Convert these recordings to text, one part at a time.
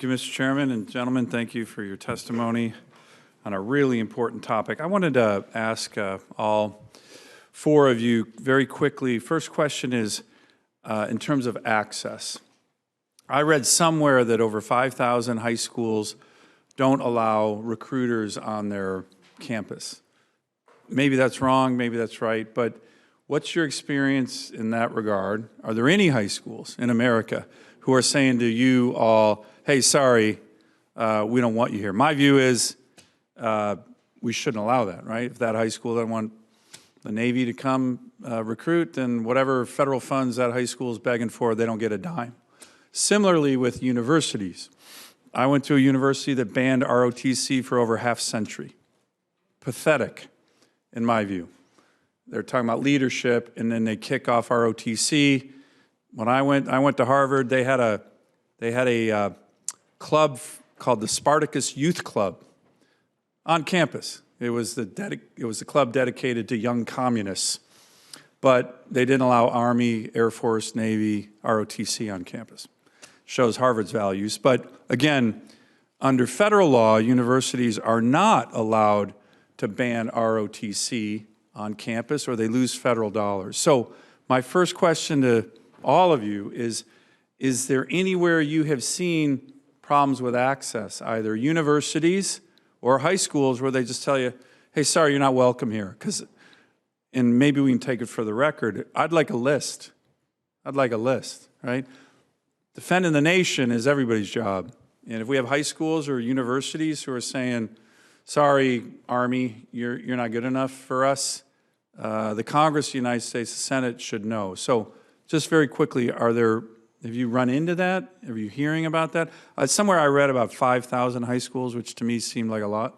Thank you, Mr. Chairman, and gentlemen, thank you for your testimony on a really important topic. I wanted to ask all four of you very quickly. First question is in terms of access. I read somewhere that over 5,000 high schools don't allow recruiters on their campus. Maybe that's wrong, maybe that's right, but what's your experience in that regard? Are there any high schools in America who are saying to you all, hey, sorry, we don't want you here? My view is we shouldn't allow that, right? If that high school doesn't want the Navy to come recruit, then whatever federal funds that high school is begging for, they don't get a dime. Similarly with universities. I went to a university that banned ROTC for over half century. Pathetic, in my view. They're talking about leadership, and then they kick off ROTC. When I went to Harvard. They had a club called the Spartacus Youth Club on campus. It was the club dedicated to young communists, but they didn't allow Army, Air Force, Navy, ROTC on campus. Shows Harvard's values. But again, under federal law, universities are not allowed to ban ROTC on campus or they lose federal dollars. So my first question to all of you is there anywhere you have seen problems with access, either universities or high schools where they just tell you, hey, sorry, you're not welcome here? And maybe we can take it for the record. I'd like a list. I'd like a list, right? Defending the nation is everybody's job. And if we have high schools or universities who are saying, sorry, Army, you're not good enough for us, the Congress of the United States, the Senate should know. So just very quickly, have you run into that? Are you hearing about that? Somewhere I read about 5,000 high schools, which to me seemed like a lot.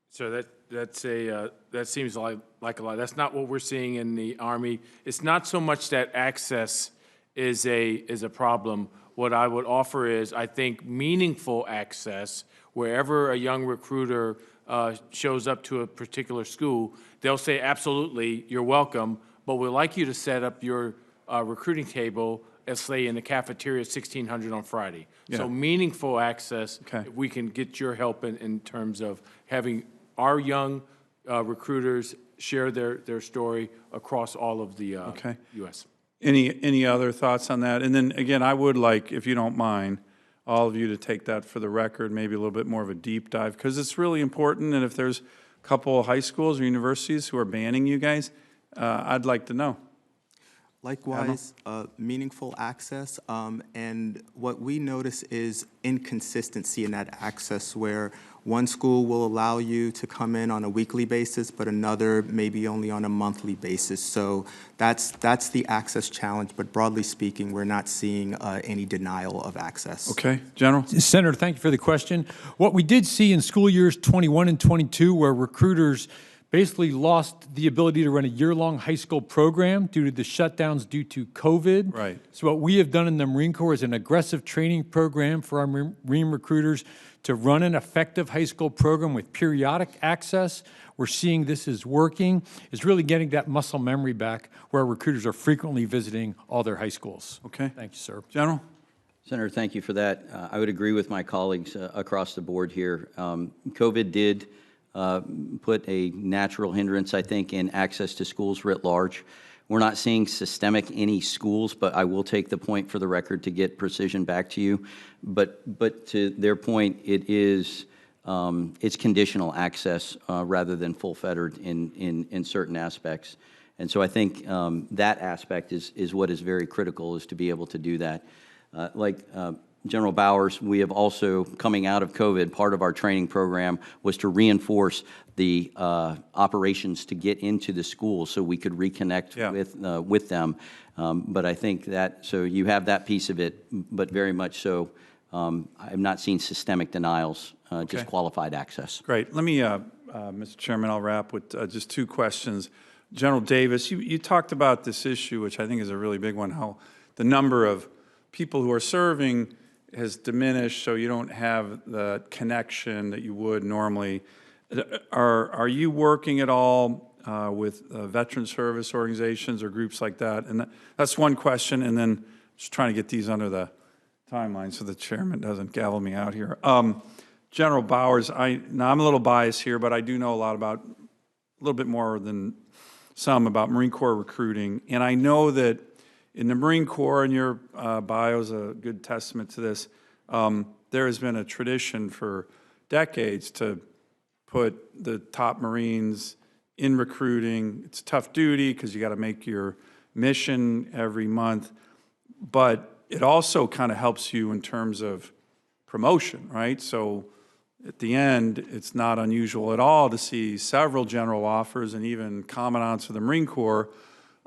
So that seems like a lot. That's not what we're seeing in the Army. It's not so much that access is a problem. What I would offer is, I think, meaningful access. Wherever a young recruiter shows up to a particular school, they'll say, absolutely, you're welcome, but we'd like you to set up your recruiting table, let's say in the cafeteria at 1600 on Friday. Yeah. So meaningful access, okay. If we can get your help in terms of having our young recruiters share their story across all of the okay. U.S. Any other thoughts on that? And then again, I would like, if you don't mind, all of you to take that for the record, maybe a little bit more of a deep dive, because it's really important. And if there's a couple of high schools or universities who are banning you guys, I'd like to know. Likewise, meaningful access, and what we notice is inconsistency in that access, where one school will allow you to come in on a weekly basis, but another maybe only on a monthly basis. So that's the access challenge, but broadly speaking, we're not seeing any denial of access. Okay, General? Senator, thank you for the question. What we did see in school years 21 and 22, where recruiters basically lost the ability to run a year-long high school program due to the shutdowns due to COVID. Right. So what we have done in the Marine Corps is an aggressive training program for our Marine recruiters to run an effective high school program with periodic access. We're seeing this is working. It's really getting that muscle memory back where recruiters are frequently visiting all their high schools. Okay. Thank you, sir. General? Senator, thank you for that. I would agree with my colleagues across the board here. COVID did put a natural hindrance, I think, in access to schools writ large. We're not seeing systemic any schools, but I will take the point for the record to get precision back to you. But to their point, it is it's conditional access rather than full-fettered in certain aspects. And so I think that aspect is what is very critical, is to be able to do that. General Bowers, we have also, coming out of COVID, part of our training program was to reinforce the operations to get into the schools so we could reconnect with them. But I think that, so you have that piece of it, but very much so, I've not seen systemic denials, just qualified access. Great. Let me, Mr. Chairman, I'll wrap with just two questions. General Davis, you talked about this issue, which I think is a really big one, how the number of people who are serving has diminished, so you don't have the connection that you would normally. Are you working at all with veteran service organizations or groups like that? And that's one question, and then just trying to get these under the timeline so the chairman doesn't gavel me out here. General Bowers, now I'm a little biased here, but I do know a little bit more than some about Marine Corps recruiting. And I know that in the Marine Corps, and your bio is a good testament to this, there has been a tradition for decades to put the top Marines in recruiting. It's tough duty because you got to make your mission every month, but it also kind of helps you in terms of promotion, right? So at the end, it's not unusual at all to see several general offers and even commandants of the Marine Corps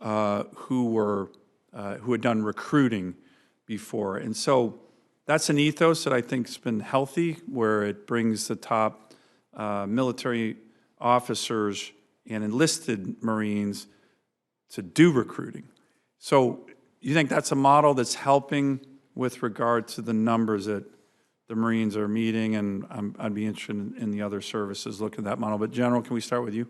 who had done recruiting before. And so that's an ethos that I think has been healthy, where it brings the top military officers and enlisted Marines to do recruiting. So you think that's a model that's helping with regard to the numbers that the Marines are meeting? And I'd be interested in the other services looking at that model. But General, can we start with you?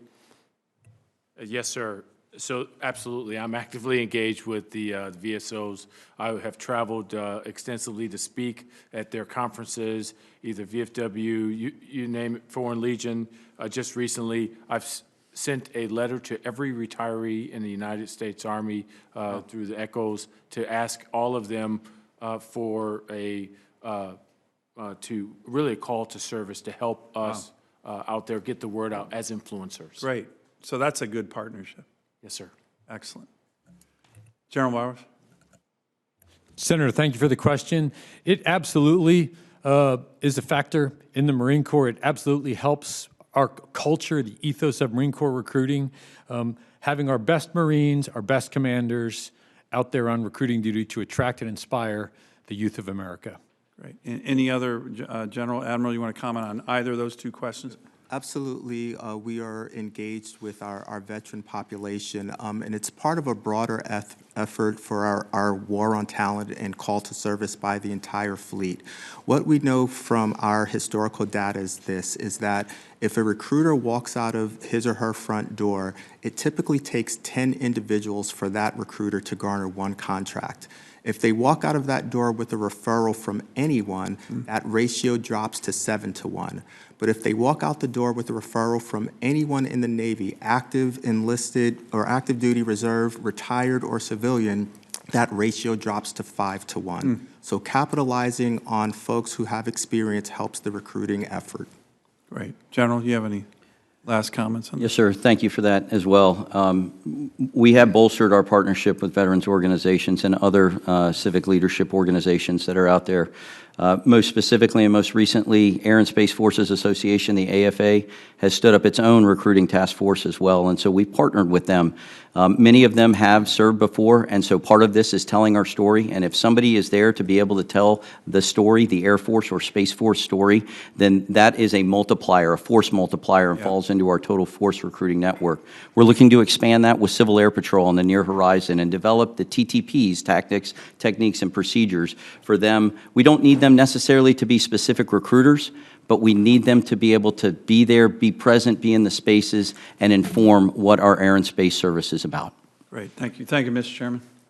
Yes, sir. So absolutely, I'm actively engaged with the VSOs. I have traveled extensively to speak at their conferences, either VFW, you name it, Foreign Legion. Just recently, I've sent a letter to every retiree in the United States Army through the ECHOs to ask all of them for to really a call to service to help us out there get the word out as influencers. Great. So that's a good partnership. Yes, sir. Excellent. General Bowers? Senator, thank you for the question. It absolutely is a factor in the Marine Corps. It absolutely helps our culture, the ethos of Marine Corps recruiting. Having our best Marines, our best commanders out there on recruiting duty to attract and inspire the youth of America. Great. Any other, General, Admiral, you want to comment on either of those two questions? Absolutely. We are engaged with our veteran population, and it's part of a broader effort for our war on talent and call to service by the entire fleet. What we know from our historical data is that if a recruiter walks out of his or her front door, it typically takes 10 individuals for that recruiter to garner one contract. If they walk out of that door with a referral from anyone, that ratio drops to 7-to-1. But if they walk out the door with a referral from anyone in the Navy, active, enlisted, or active duty reserve, retired, or civilian, that ratio drops to 5-to-1. So capitalizing on folks who have experience helps the recruiting effort. Great. General, you have any last comments on that? Yes, sir. Thank you for that as well. We have bolstered our partnership with veterans organizations and other civic leadership organizations that are out there. Most specifically and most recently, Air and Space Forces Association, the AFA, has stood up its own recruiting task force as well, and so we've partnered with them. Many of them have served before, and so part of this is telling our story, and if somebody is there to be able to tell the story, the Air Force or Space Force story, then that is a multiplier, a force multiplier, and falls into our total force recruiting network. We're looking to expand that with Civil Air Patrol on the near horizon and develop the TTPs, tactics, techniques, and procedures for them. We don't need them necessarily to be specific recruiters, but we need them to be able to be there, be present, be in the spaces, and inform what our Air and Space Service is about. Great. Thank you. Thank you, Mr. Chairman.